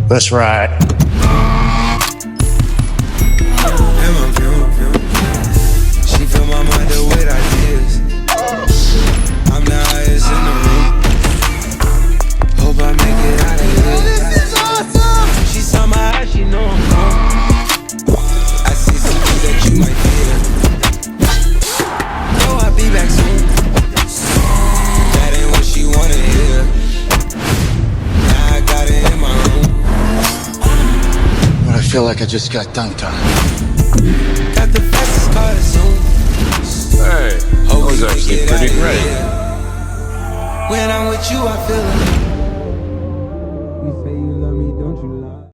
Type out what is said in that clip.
Let's ride. She fill my mind up with ideas. I'm the highest in the room. Hope I make it out of here. This is awesome! She saw my eyes, she know I'm gone. I see some things that you might fear. Know I'll be back soon. That ain't what she wanna hear. Now I got it in my room. But I feel like I just got dunked on. Got the fastest car to Zoom. Hey, that was actually pretty great. When I'm with you, I feel alive.